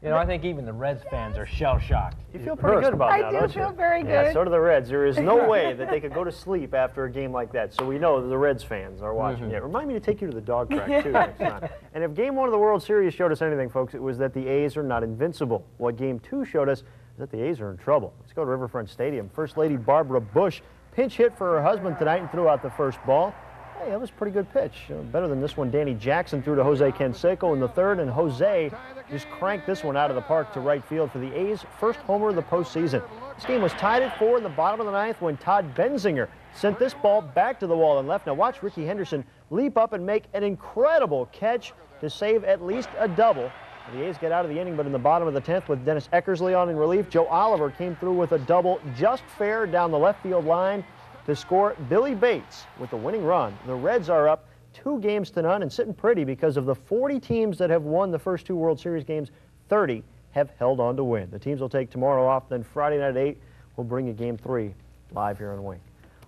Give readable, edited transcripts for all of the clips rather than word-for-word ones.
You know, I think even the Reds fans are shell-shocked. You feel pretty good about that, don't you? I do feel very good. Yeah, so do the Reds. There is no way that they could go to sleep after a game like that. So we know that the Reds fans are watching it. Remind me to take you to the dog track, too, next time. And if Game 1 of the World Series showed us anything, folks, it was that the A's are not invincible. What Game 2 showed us is that the A's are in trouble. Let's go to Riverfront Stadium. First Lady Barbara Bush pinch hit for her husband tonight and threw out the first ball. Hey, that was a pretty good pitch. Better than this one. Danny Jackson threw to Jose Canseco in the third, and Jose just cranked this one out of the park to right field for the A's' first homer of the postseason. This game was tied at 4 in the bottom of the ninth when Todd Benzinger sent this ball back to the wall and left. Now watch Ricky Henderson leap up and make an incredible catch to save at least a double. The A's get out of the inning, but in the bottom of the 10th with Dennis Eckersley on in relief, Joe Oliver came through with a double just fair down the left field line to score Billy Bates with the winning run. The Reds are up 2-0 and sitting pretty because of the 40 teams that have won the first 2 World Series games, 30 have held on to win. The teams will take tomorrow off, then Friday night at 8, we'll bring you Game 3 live here on Wink.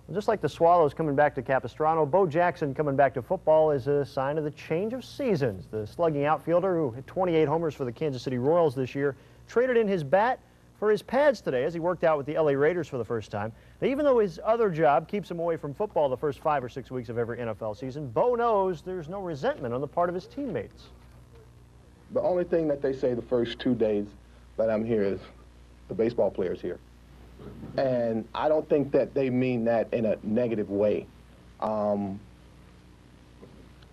Well, just like the Swallows coming back to Capistrano, Bo Jackson coming back to football is a sign of the change of seasons. The slugging outfielder who hit 28 homers for the Kansas City Royals this year traded in his bat for his pads today as he worked out with the LA Raiders for the first time. Now, even though his other job keeps him away from football the first 5 or 6 weeks of every NFL season, Bo knows there's no resentment on the part of his teammates. The only thing that they say the first 2 days that I'm here is the baseball player's here. And I don't think that they mean that in a negative way. I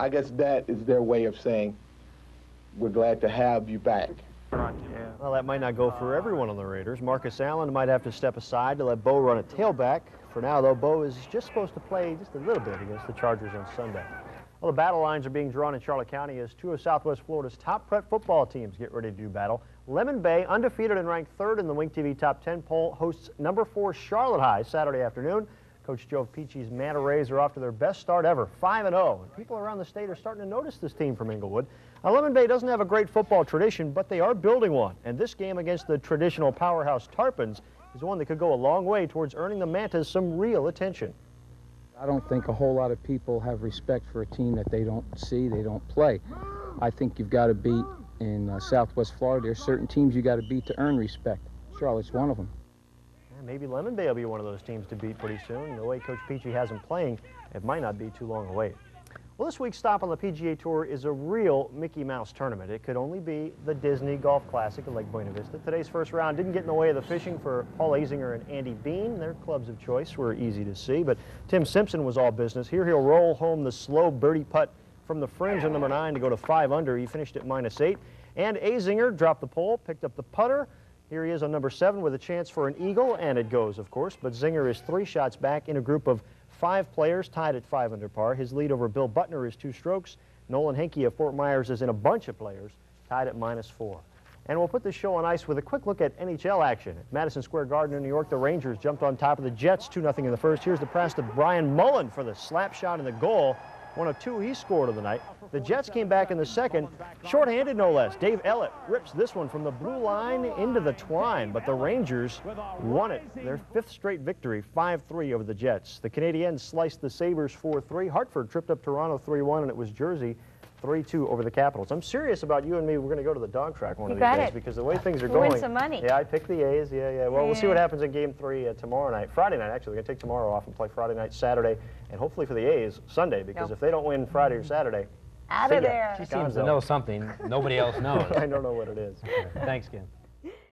guess that is their way of saying, we're glad to have you back. Well, that might not go for everyone on the Raiders. Marcus Allen might have to step aside to let Bo run a tailback. For now, though, Bo is just supposed to play just a little bit against the Chargers on Sunday. Well, the battle lines are being drawn in Charlotte County as 2 of Southwest Florida's top prep football teams get ready to do battle. Lemon Bay, undefeated and ranked 3rd in the Wink TV Top 10 poll, hosts number 4 Charlotte High Saturday afternoon. Coach Joe Peachy's Manta Rays are off to their best start ever, 5-0. And people around the state are starting to notice this team from Inglewood. Now, Lemon Bay doesn't have a great football tradition, but they are building one. And this game against the traditional powerhouse Tarpons is one that could go a long way towards earning the Mantas some real attention. I don't think a whole lot of people have respect for a team that they don't see, they don't play. I think you've got to beat in Southwest Florida. There's certain teams you got to beat to earn respect. Charlotte's one of them. Maybe Lemon Bay will be one of those teams to beat pretty soon. The way Coach Peachy has them playing, it might not be too long a wait. Well, this week's stop on the PGA Tour is a real Mickey Mouse tournament. It could only be the Disney Golf Classic at Lake Buena Vista. Today's first round didn't get in the way of the fishing for Paul Azinger and Andy Bean. Their clubs of choice were easy to see, but Tim Simpson was all business. Here he'll roll home the slow birdie putt from the fringe on number 9 to go to 5 under. He finished at -8. And Azinger dropped the pole, picked up the putter. Here he is on number 7 with a chance for an eagle, and it goes, of course. But Zinger is 3 shots back in a group of 5 players tied at 5 under par. His lead over Bill Butner is 2 strokes. Nolan Henke of Fort Myers is in a bunch of players tied at -4. And we'll put this show on ice with a quick look at NHL action. At Madison Square Garden in New York, the Rangers jumped on top of the Jets 2-0 in the first. Here's the pass to Brian Mullen for the slap shot in the goal. 1 of 2 he scored of the night. The Jets came back in the second, shorthanded no less. Dave Ellett rips this one from the blue line into the twine, but the Rangers won it. Their 5th straight victory, 5-3 over the Jets. The Canadiens sliced the Sabres 4-3. Hartford tripped up Toronto 3-1, and it was Jersey 3-2 over the Capitals. I'm serious about you and me. We're going to go to the dog track one of these days because the way things are going. Win some money. Yeah, I picked the A's. Yeah. Well, we'll see what happens in Game 3 tomorrow night. Friday night, actually. We're going to take tomorrow off and play Friday night, Saturday, and hopefully for the A's, Sunday, because if they don't win Friday or Saturday, out of there. She seems to know something nobody else knows. I don't know what it is. Thanks, Ken.